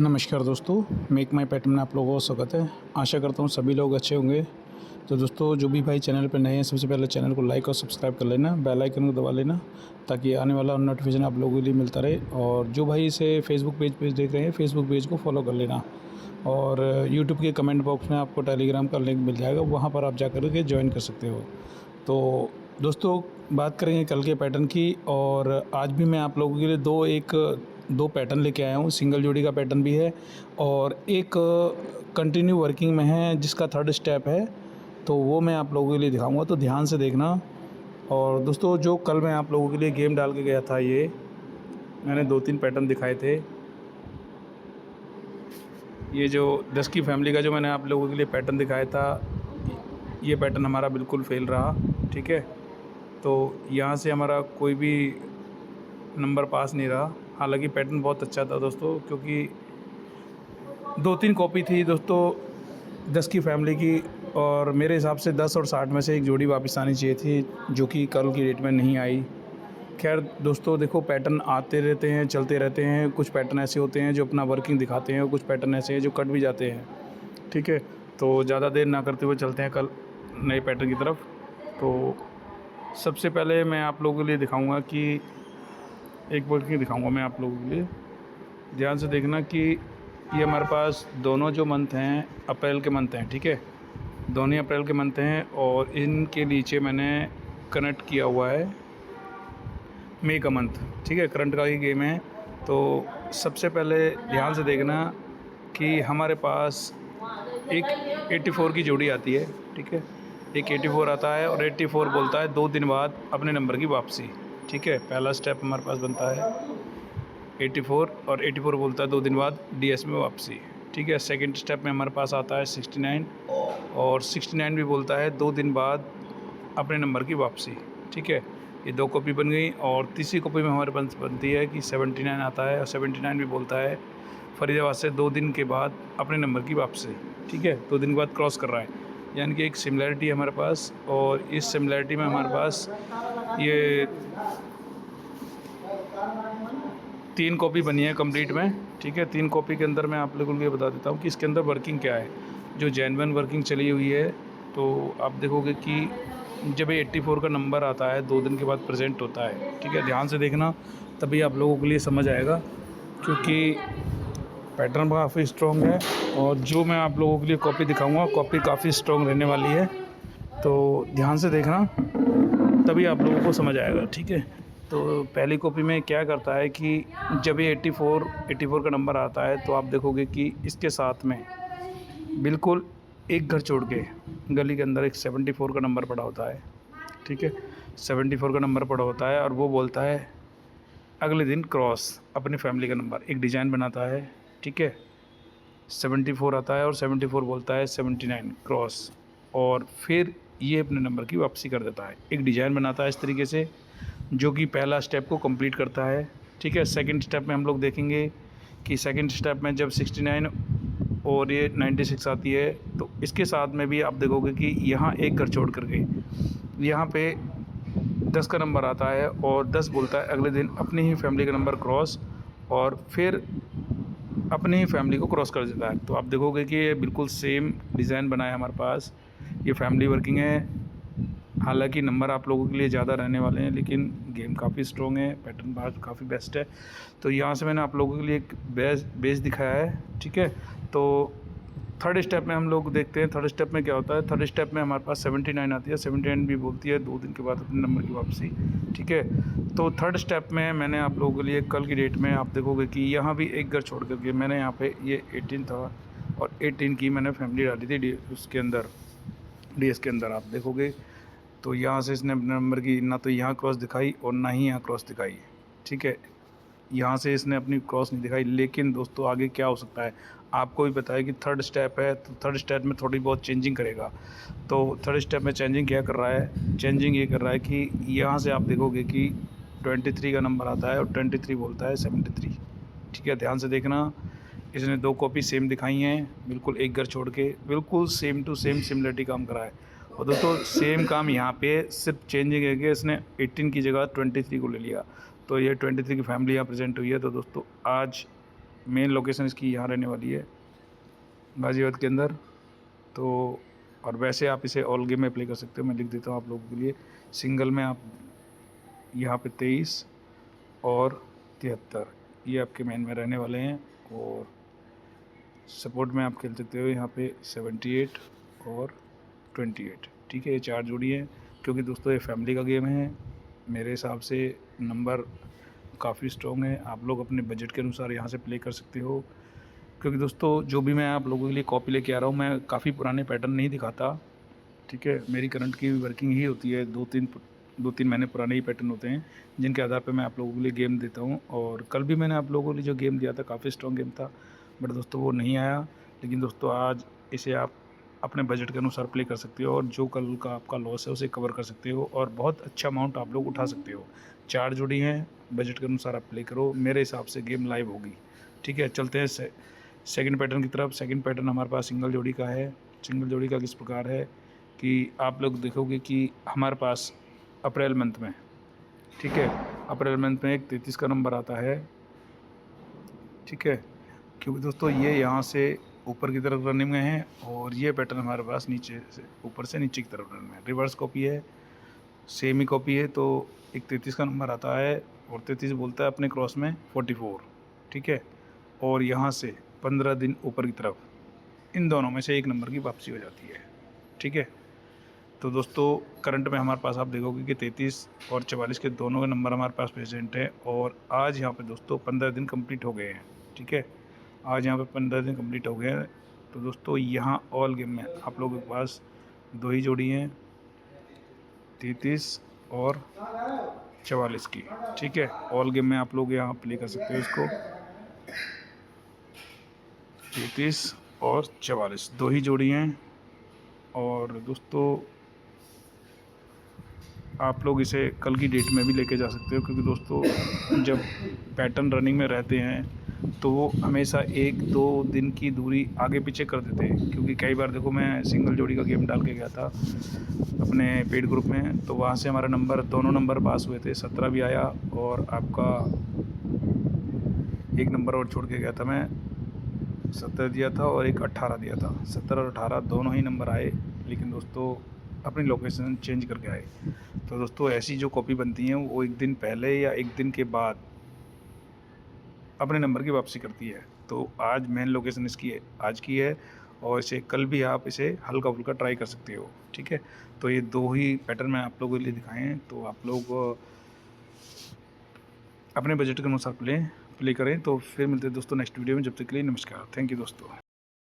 नमस्कार दोस्तों, मेक माई पैटर्न में आप लोगों का स्वागत है। आशा करता हूँ सभी लोग अच्छे होंगे। तो दोस्तों, जो भी भाई चैनल पर नए हैं, सबसे पहले चैनल को लाइक और सब्सक्राइब कर लेना, बेल आइकन को दबा लेना, ताकि आने वाला नोटिफिकेशन आप लोगों के लिए मिलता रहे। और जो भाई इसे फेसबुक पेज पे देख रहे हैं, फेसबुक पेज को फॉलो कर लेना। और यूट्यूब के कमेंट बॉक्स में आपको टेलीग्राम का लिंक मिल जाएगा, वहाँ पर आप जा कर के ज्वाइन कर सकते हो। तो दोस्तों, बात करेंगे कल के पैटर्न की। और आज भी मैं आप लोगों के लिए दो पैटर्न लेके आया हूँ। सिंगल जोड़ी का पैटर्न भी है और एक कंटिन्यू वर्किंग में है, जिसका थर्ड स्टेप है, तो वो मैं आप लोगों के लिए दिखाऊंगा, तो ध्यान से देखना। और दोस्तों, जो कल मैं आप लोगों के लिए गेम डाल के गया था, ये मैंने 2-3 पैटर्न दिखाए थे। ये जो 10 की फैमिली का जो मैंने आप लोगों के लिए पैटर्न दिखाया था, ये पैटर्न हमारा बिल्कुल फेल रहा। ठीक है, तो यहाँ से हमारा कोई भी नंबर पास नहीं रहा। हालांकि पैटर्न बहुत अच्छा था दोस्तों, क्योंकि 2-3 कॉपी थी दोस्तों 10 की फैमिली की, और मेरे हिसाब से 10 और 60 में से एक जोड़ी वापस आनी चाहिए थी, जो कि कल की डेट में नहीं आई। खैर दोस्तों, देखो, पैटर्न आते रहते हैं, चलते रहते हैं। कुछ पैटर्न ऐसे होते हैं जो अपना वर्किंग दिखाते हैं, और कुछ पैटर्न ऐसे हैं जो कट भी जाते हैं। ठीक है, तो ज़्यादा देर ना करते हुए चलते हैं कल नए पैटर्न की तरफ। तो सबसे पहले मैं आप लोगों के लिए दिखाऊंगा कि एक वर्किंग दिखाऊंगा मैं आप लोगों के लिए। ध्यान से देखना कि ये हमारे पास दोनों जो मंथ हैं, अप्रैल के मंथ हैं। ठीक है, दोनों ही अप्रैल के मंथ हैं, और इनके नीचे मैंने कनेक्ट किया हुआ है मई का मंथ। ठीक है, करंट का ही गेम है। तो सबसे पहले ध्यान से देखना कि हमारे पास एक 84 की जोड़ी आती है। ठीक है, एक 84 आता है, और 84 बोलता है 2 दिन बाद अपने नंबर की वापसी। ठीक है, पहला स्टेप हमारे पास बनता है 84, और 84 बोलता है 2 दिन बाद डीएस में वापसी। ठीक है, सेकंड स्टेप में हमारे पास आता है 69, और 69 भी बोलता है 2 दिन बाद अपने नंबर की वापसी। ठीक है, ये 2 कॉपी बन गई। और तीसरी कॉपी में हमारे पास बनती है कि 79 आता है, और 79 भी बोलता है फरीदाबाद से 2 दिन के बाद अपने नंबर की वापसी। ठीक है, 2 दिन के बाद क्रॉस कर रहा है, यानी कि एक सिमिलैरिटी है हमारे पास। और इस सिमिलैरिटी में हमारे पास ये 3 कॉपी बनी है कंप्लीट में। ठीक है, 3 कॉपी के अंदर मैं आप लोगों को ये बता देता हूँ कि इसके अंदर वर्किंग क्या है। जो जेन्युइन वर्किंग चली हुई है, तो आप देखोगे कि जब ये 84 का नंबर आता है 2 दिन के बाद प्रेजेंट होता है। ठीक है, ध्यान से देखना, तभी आप लोगों के लिए समझ आएगा, क्योंकि पैटर्न काफ़ी स्ट्रॉन्ग है। और जो मैं आप लोगों के लिए कॉपी दिखाऊंगा, कॉपी काफ़ी स्ट्रॉन्ग रहने वाली है, तो ध्यान से देखना, तभी आप लोगों को समझ आएगा। ठीक है, तो पहली कॉपी में क्या करता है कि जब ये 84 का नंबर आता है, तो आप देखोगे कि इसके साथ में बिल्कुल एक घर छोड़ के गली के अंदर एक 74 का नंबर पड़ा होता है। ठीक है, 74 का नंबर पड़ा होता है, और वो बोलता है अगले दिन क्रॉस अपनी फैमिली का नंबर, एक डिज़ाइन बनाता है। ठीक है, 74 आता है, और 74 बोलता है 79 क्रॉस, और फिर ये अपने नंबर की वापसी कर देता है, एक डिज़ाइन बनाता है इस तरीके से, जो कि पहला स्टेप को कंप्लीट करता है। ठीक है, सेकंड स्टेप में हम लोग देखेंगे कि सेकंड स्टेप में जब 69 और ये 96 आती है, तो इसके साथ में भी आप देखोगे कि यहाँ एक घर छोड़ करके यहाँ पे 10 का नंबर आता है, और 10 बोलता है अगले दिन अपनी ही फैमिली का नंबर क्रॉस, और फिर अपनी ही फैमिली को क्रॉस कर देता है। तो आप देखोगे कि ये बिल्कुल सेम डिज़ाइन बना है हमारे पास। ये फैमिली वर्किंग है। हालांकि नंबर आप लोगों के लिए ज़्यादा रहने वाले हैं, लेकिन गेम काफ़ी स्ट्रॉन्ग है, पैटर्न बाहर काफ़ी बेस्ट है। तो यहाँ से मैंने आप लोगों के लिए एक बेस दिखाया है। ठीक है, तो थर्ड स्टेप में हम लोग देखते हैं, थर्ड स्टेप में क्या होता है। थर्ड स्टेप में हमारे पास 79 आती है, 79 भी बोलती है 2 दिन के बाद अपने नंबर की वापसी। ठीक है, तो थर्ड स्टेप में मैंने आप लोगों के लिए कल की डेट में आप देखोगे कि यहाँ भी एक घर छोड़ करके मैंने यहाँ पे ये 18 था, और 18 की मैंने फैमिली डाली थी उसके अंदर, डीएस के अंदर। आप देखोगे तो यहाँ से इसने अपने नंबर की ना तो यहाँ क्रॉस दिखाई और ना ही यहाँ क्रॉस दिखाई। ठीक है, यहाँ से इसने अपनी क्रॉस नहीं दिखाई। लेकिन दोस्तों, आगे क्या हो सकता है आपको भी पता है कि थर्ड स्टेप है, तो थर्ड स्टेप में थोड़ी बहुत चेंजिंग करेगा। तो थर्ड स्टेप में चेंजिंग क्या कर रहा है, चेंजिंग ये कर रहा है कि यहाँ से आप देखोगे कि 23 का नंबर आता है, और 23 बोलता है 73। ठीक है, ध्यान से देखना, इसने 2 कॉपी सेम दिखाई हैं, बिल्कुल एक घर छोड़ के, बिल्कुल सेम टू सेम सिमिलरिटी काम करा है। और दोस्तों, सेम काम यहाँ पे सिर्फ चेंजिंग है कि इसने 18 की जगह 23 को ले लिया, तो ये 23 की फैमिली यहाँ प्रेजेंट हुई है। तो दोस्तों, आज मेन लोकेशन इसकी यहाँ रहने वाली है गाज़ियाबाद के अंदर। तो और वैसे आप इसे ऑल गेम में प्ले कर सकते हो। मैं लिख देता हूँ आप लोगों के लिए। सिंगल में आप यहाँ पे 23 और 73 ये आपके मेन में रहने वाले हैं। और सपोर्ट में आप खेल सकते हो यहाँ पे 78 और 28। ठीक है, ये 4 जोड़ी हैं। क्योंकि दोस्तों ये फैमिली का गेम है, मेरे हिसाब से नंबर काफ़ी स्ट्रॉन्ग है। आप लोग अपने बजट के अनुसार यहाँ से प्ले कर सकते हो। क्योंकि दोस्तों जो भी मैं आप लोगों के लिए कॉपी लेके आ रहा हूँ, मैं काफ़ी पुराने पैटर्न नहीं दिखाता। ठीक है, मेरी करंट की वर्किंग ही होती है, 2-3 महीने पुराने ही पैटर्न होते हैं जिनके आधार पे मैं आप लोगों के लिए गेम देता हूँ। और कल भी मैंने आप लोगों के लिए जो गेम दिया था काफ़ी स्ट्रॉन्ग गेम था, बट दोस्तों वो नहीं आया। लेकिन दोस्तों आज इसे आप अपने बजट के अनुसार प्ले कर सकते हो और जो कल का आपका लॉस है उसे कवर कर सकते हो और बहुत अच्छा अमाउंट आप लोग उठा सकते हो। 4 जोड़ी हैं, बजट के अनुसार आप प्ले करो, मेरे हिसाब से गेम लाइव होगी। ठीक है, चलते हैं सेकंड पैटर्न की तरफ। सेकंड पैटर्न हमारे पास सिंगल जोड़ी का है। सिंगल जोड़ी का किस प्रकार है कि आप लोग देखोगे कि हमारे पास अप्रैल मंथ में, ठीक है, अप्रैल मंथ में एक 33 का नंबर आता है। ठीक है, क्योंकि दोस्तों ये यहाँ से ऊपर की तरफ रनिंग में है और ये पैटर्न हमारे पास नीचे से ऊपर से नीचे की तरफ रनिंग में है। रिवर्स कॉपी है, सेम ही कॉपी है। तो एक 33 का नंबर आता है और 33 बोलता है अपने क्रॉस में 44। ठीक है, और यहाँ से 15 दिन ऊपर की तरफ इन दोनों में से एक नंबर की वापसी हो जाती है। ठीक है, तो दोस्तों करंट में हमारे पास आप देखोगे कि 33 और 44 के दोनों के नंबर हमारे पास प्रेजेंट हैं। और आज यहाँ पे दोस्तों 15 दिन कंप्लीट हो गए हैं। ठीक है, आज यहाँ पे 15 दिन कंप्लीट हो गए हैं। तो दोस्तों यहाँ ऑल गेम में आप लोगों के पास 2 ही जोड़ी हैं, 33 और 44 की। ठीक है, ऑल गेम में आप लोग यहाँ प्ले कर सकते हो इसको। 33 और 44 2 ही जोड़ी हैं। और दोस्तों आप लोग इसे कल की डेट में भी लेके जा सकते हो। क्योंकि दोस्तों जब पैटर्न रनिंग में रहते हैं तो वो हमेशा 1-2 दिन की दूरी आगे पीछे कर देते हैं। क्योंकि कई बार देखो मैं सिंगल जोड़ी का गेम डाल के गया था अपने पेड ग्रुप में, तो वहाँ से हमारा नंबर दोनों नंबर पास हुए थे, 17 भी आया और आपका एक नंबर और छोड़ के गया था मैं, 17 दिया था और एक 18 दिया था। 17 और 18 दोनों ही नंबर आए, लेकिन दोस्तों अपनी लोकेशन चेंज करके आए। तो दोस्तों ऐसी जो कॉपी बनती हैं वो एक दिन पहले या एक दिन के बाद अपने नंबर की वापसी करती है। तो आज मेन लोकेशन इसकी आज की है और इसे कल भी आप इसे हल्का फुल्का ट्राई कर सकते हो। ठीक है, तो ये 2 ही पैटर्न मैं आप लोगों के लिए दिखाए हैं। तो आप लोग अपने बजट के अनुसार प्ले करें। तो फिर मिलते हैं दोस्तों नेक्स्ट वीडियो में। जब तक के लिए नमस्कार, थैंक यू दोस्तों।